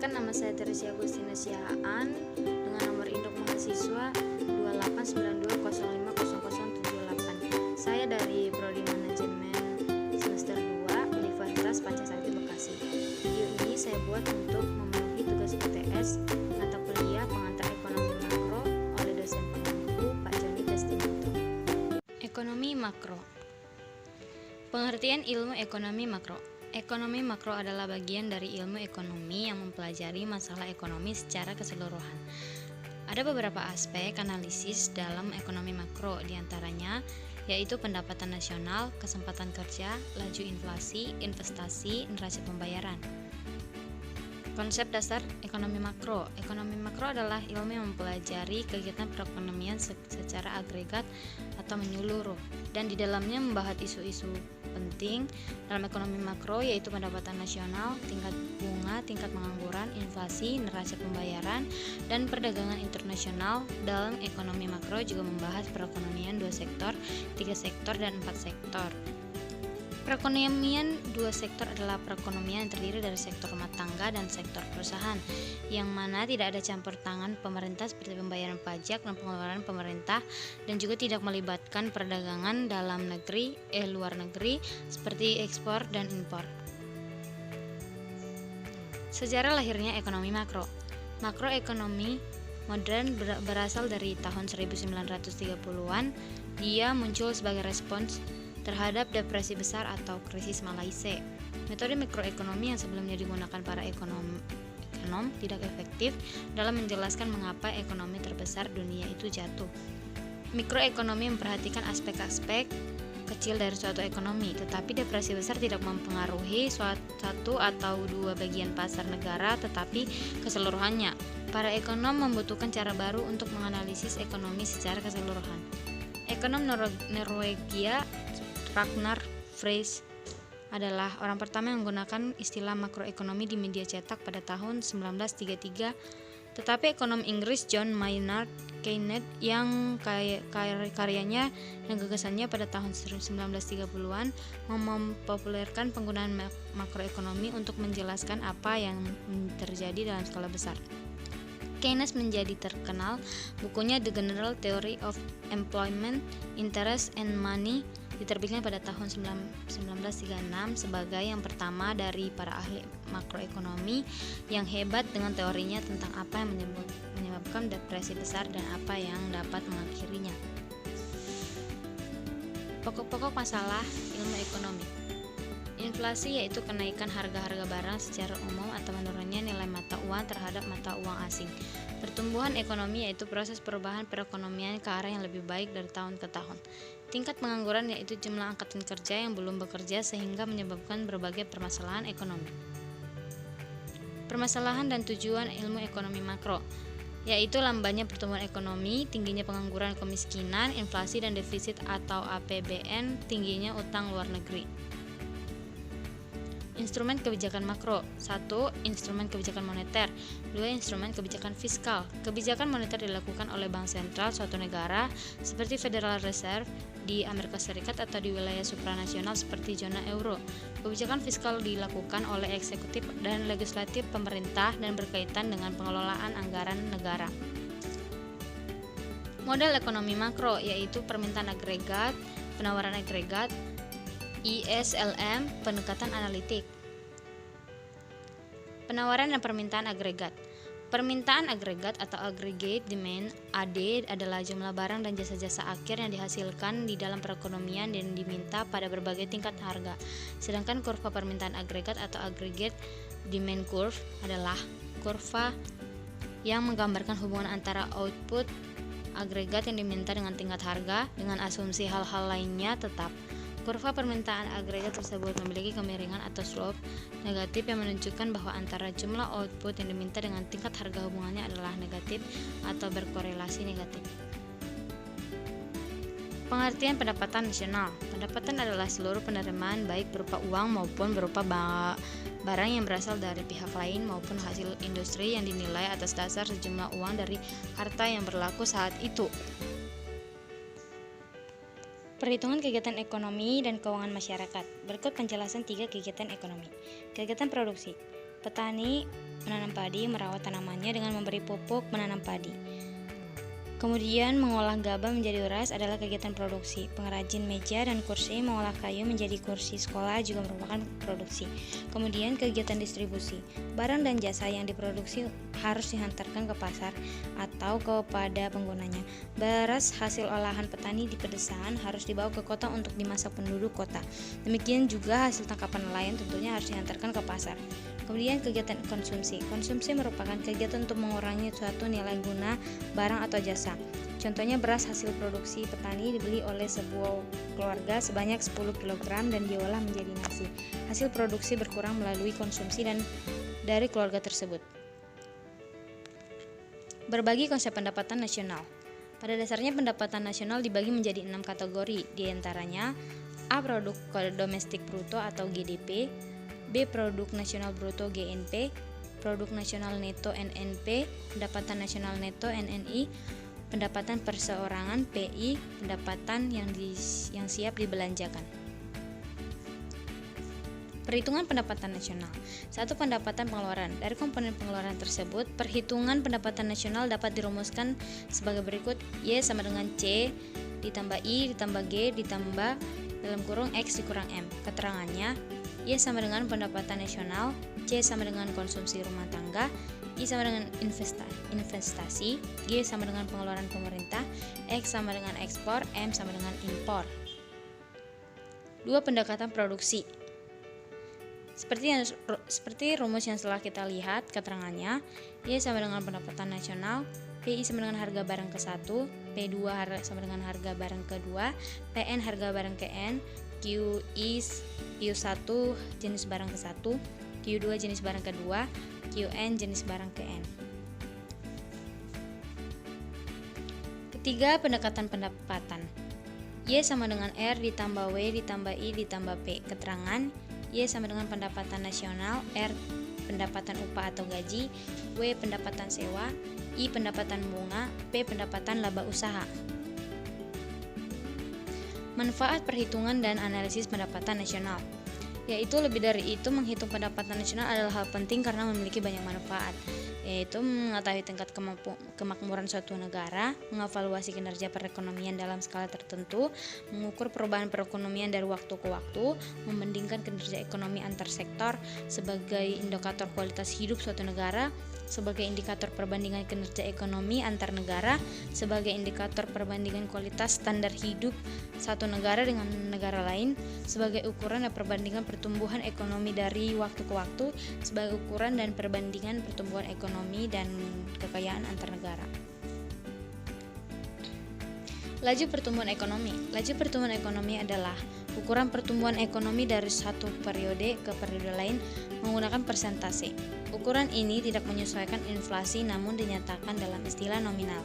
Perkenalkan, nama saya Teresia Agustina Sihaan dengan nomor induk mahasiswa 2892050078. Saya dari Prodi Manajemen semester 2 Universitas Pancasakti Bekasi. Video ini saya buat untuk memenuhi tugas UTS mata kuliah pengantar ekonomi makro oleh dosen pengampu Pak Joni Destinoto. Ekonomi makro. Pengertian ilmu ekonomi makro. Ekonomi makro adalah bagian dari ilmu ekonomi yang mempelajari masalah ekonomi secara keseluruhan. Ada beberapa aspek analisis dalam ekonomi makro, diantaranya yaitu pendapatan nasional, kesempatan kerja, laju inflasi, investasi, neraca pembayaran. Konsep dasar ekonomi makro. Ekonomi makro adalah ilmu yang mempelajari kegiatan perekonomian secara agregat atau menyeluruh, dan di dalamnya membahas isu-isu penting dalam ekonomi makro, yaitu pendapatan nasional, tingkat bunga, tingkat pengangguran, inflasi, neraca pembayaran, dan perdagangan internasional. Dalam ekonomi makro juga membahas perekonomian 2 sektor, 3 sektor, dan 4 sektor. Perekonomian 2 sektor adalah perekonomian yang terdiri dari sektor rumah tangga dan sektor perusahaan, yang mana tidak ada campur tangan pemerintah seperti pembayaran pajak dan pengeluaran pemerintah, dan juga tidak melibatkan perdagangan dalam negeri, luar negeri seperti ekspor dan impor. Sejarah lahirnya ekonomi makro. Makroekonomi modern berasal dari tahun 1930-an. Dia muncul sebagai respons terhadap depresi besar atau krisis Malaysia. Metode mikroekonomi yang sebelumnya digunakan para ekonom tidak efektif dalam menjelaskan mengapa ekonomi terbesar dunia itu jatuh. Mikroekonomi memperhatikan aspek-aspek kecil dari suatu ekonomi, tetapi depresi besar tidak mempengaruhi satu atau dua bagian pasar negara, tetapi keseluruhannya. Para ekonom membutuhkan cara baru untuk menganalisis ekonomi secara keseluruhan. Ekonom Norwegia Ragnar Freys adalah orang pertama yang menggunakan istilah makroekonomi di media cetak pada tahun 1933, tetapi ekonom Inggris John Maynard Keynes yang karyanya dan gagasannya pada tahun 1930-an mempopulerkan penggunaan makroekonomi untuk menjelaskan apa yang terjadi dalam skala besar. Keynes menjadi terkenal bukunya The General Theory of Employment, Interest and Money, diterbitkan pada tahun 1936 sebagai yang pertama dari para ahli makroekonomi yang hebat dengan teorinya tentang apa yang menyebabkan depresi besar dan apa yang dapat mengakhirinya. Pokok-pokok masalah ilmu ekonomi. Inflasi yaitu kenaikan harga-harga barang secara umum atau menurunnya nilai mata uang terhadap mata uang asing. Pertumbuhan ekonomi yaitu proses perubahan perekonomian ke arah yang lebih baik dari tahun ke tahun. Tingkat pengangguran yaitu jumlah angkatan kerja yang belum bekerja sehingga menyebabkan berbagai permasalahan ekonomi. Permasalahan dan tujuan ilmu ekonomi makro yaitu lambannya pertumbuhan ekonomi, tingginya pengangguran, kemiskinan, inflasi dan defisit atau APBN, tingginya utang luar negeri. Instrumen kebijakan makro. 1. Instrumen kebijakan moneter. 2. Instrumen kebijakan fiskal. Kebijakan moneter dilakukan oleh bank sentral suatu negara seperti Federal Reserve di Amerika Serikat atau di wilayah supranasional seperti zona euro. Kebijakan fiskal dilakukan oleh eksekutif dan legislatif pemerintah dan berkaitan dengan pengelolaan anggaran negara. Model ekonomi makro yaitu permintaan agregat, penawaran agregat, ISLM, pendekatan analitik. Penawaran dan permintaan agregat. Permintaan agregat atau aggregate demand (AD) adalah jumlah barang dan jasa-jasa akhir yang dihasilkan di dalam perekonomian dan diminta pada berbagai tingkat harga. Sedangkan kurva permintaan agregat atau aggregate demand curve adalah kurva yang menggambarkan hubungan antara output agregat yang diminta dengan tingkat harga dengan asumsi hal-hal lainnya tetap. Kurva permintaan agregat tersebut memiliki kemiringan atau slope negatif yang menunjukkan bahwa antara jumlah output yang diminta dengan tingkat harga hubungannya adalah negatif atau berkorelasi negatif. Pengertian pendapatan nasional. Pendapatan adalah seluruh penerimaan baik berupa uang maupun berupa barang yang berasal dari pihak lain maupun hasil industri yang dinilai atas dasar sejumlah uang dari harta yang berlaku saat itu. Perhitungan kegiatan ekonomi dan keuangan masyarakat. Berikut penjelasan 3 kegiatan ekonomi. Kegiatan produksi. Petani menanam padi, merawat tanamannya dengan memberi pupuk, menanam padi. Kemudian mengolah gabah menjadi beras adalah kegiatan produksi. Pengrajin meja dan kursi mengolah kayu menjadi kursi sekolah juga merupakan produksi. Kemudian kegiatan distribusi. Barang dan jasa yang diproduksi harus dihantarkan ke pasar atau kepada penggunanya. Beras hasil olahan petani di pedesaan harus dibawa ke kota untuk dimasak penduduk kota. Demikian juga hasil tangkapan nelayan tentunya harus dihantarkan ke pasar. Kemudian kegiatan konsumsi. Konsumsi merupakan kegiatan untuk mengurangi suatu nilai guna barang atau jasa. Contohnya beras hasil produksi petani dibeli oleh sebuah keluarga sebanyak 10 kg dan diolah menjadi nasi. Hasil produksi berkurang melalui konsumsi dan dari keluarga tersebut. Berbagi konsep pendapatan nasional. Pada dasarnya pendapatan nasional dibagi menjadi 6 kategori, diantaranya A. Produk domestik bruto atau GDP, B. Produk nasional bruto GNP, Produk nasional neto NNP, pendapatan nasional neto NNI, pendapatan perseorangan PI, pendapatan yang siap dibelanjakan. Perhitungan pendapatan nasional. 1. Pendapatan pengeluaran. Dari komponen pengeluaran tersebut, perhitungan pendapatan nasional dapat dirumuskan sebagai berikut: Y sama dengan C ditambah I ditambah G ditambah dalam kurung X dikurang M. Keterangannya: Y sama dengan pendapatan nasional, C sama dengan konsumsi rumah tangga, I sama dengan investasi, G sama dengan pengeluaran pemerintah, X sama dengan ekspor, M sama dengan impor. 2. Pendekatan produksi. Seperti rumus yang setelah kita lihat, keterangannya: Y sama dengan pendapatan nasional, PI sama dengan harga barang ke-1, P2 sama dengan harga barang ke-2, PN harga barang ke-N, Q1 jenis barang ke-1, Q2 jenis barang ke-2, Qn jenis barang ke-N. Ketiga, pendekatan pendapatan. Y sama dengan R ditambah W ditambah I ditambah P. Keterangan: Y sama dengan pendapatan nasional, R pendapatan upah atau gaji, W pendapatan sewa, I pendapatan bunga, P pendapatan laba usaha. Manfaat perhitungan dan analisis pendapatan nasional, yaitu lebih dari itu menghitung pendapatan nasional adalah hal penting karena memiliki banyak manfaat, yaitu mengetahui tingkat kemakmuran suatu negara, mengevaluasi kinerja perekonomian dalam skala tertentu, mengukur perubahan perekonomian dari waktu ke waktu, membandingkan kinerja ekonomi antar sektor sebagai indikator kualitas hidup suatu negara, sebagai indikator perbandingan kinerja ekonomi antar negara, sebagai indikator perbandingan kualitas standar hidup satu negara dengan negara lain, sebagai ukuran dan perbandingan pertumbuhan ekonomi dari waktu ke waktu, sebagai ukuran dan perbandingan pertumbuhan ekonomi dan kekayaan antar negara. Laju pertumbuhan ekonomi. Laju pertumbuhan ekonomi adalah ukuran pertumbuhan ekonomi dari satu periode ke periode lain menggunakan persentase. Ukuran ini tidak menyesuaikan inflasi namun dinyatakan dalam istilah nominal.